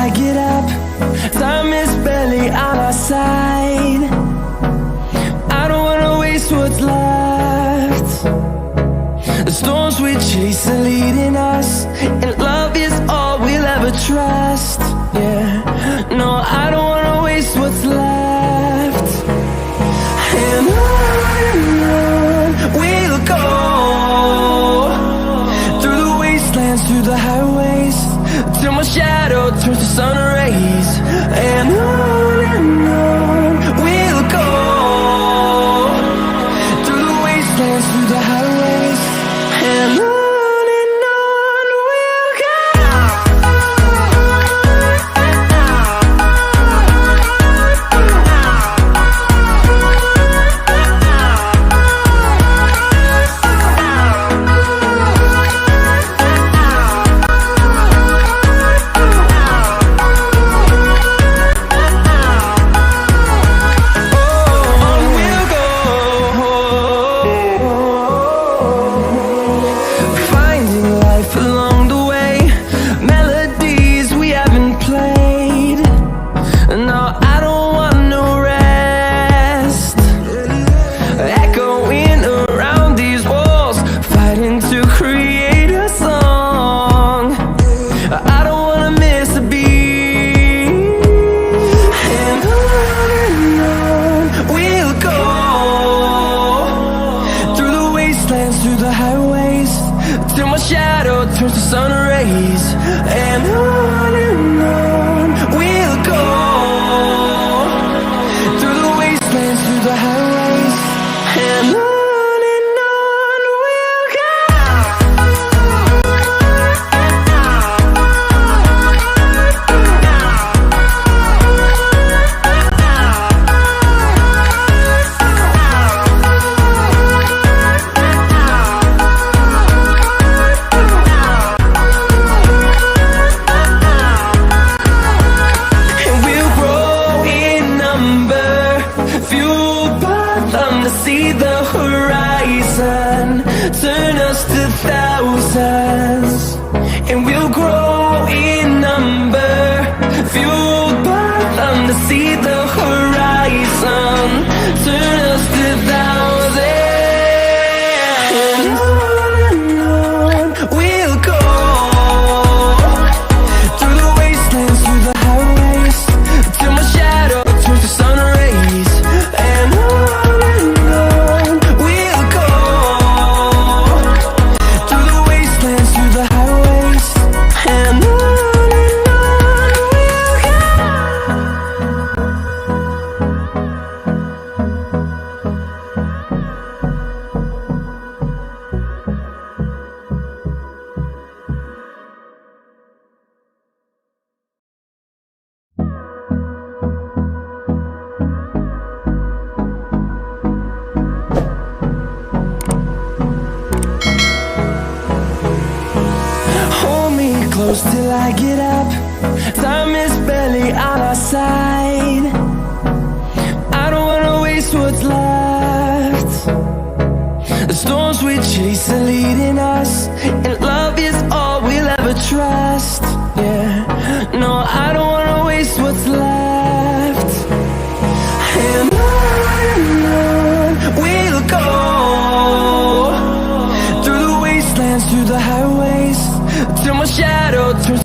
I get up. Time is barely on our side. I don't wanna waste what's left. The storms we chase are leading us, and love is all we'll ever trust. Yeah, no, I don't wanna waste what's left. And on we'll go, through the wastelands, through the highways, till my shadow turns to sun rays. And on we'll go, through the wastelands, through the highways, and on we'll go. Through the highways, till my shadow turns to sun rays. And on we'll go, through the wastelands, through the highways, and on. See the horizon turn us to thousands, and we'll grow in number, fueled by them. To see the horizon turn us to thousands, and on we'll go, through the wastelands, through the highways, till my shadow turns to sun rays. And close till I get up. Time is barely on our side. I don't wanna waste what's left. The storms we chase are leading us, and love is all we'll ever trust. Yeah, no, I don't wanna waste what's left. And on we'll go, through the wastelands, through the highways, till my shadow turns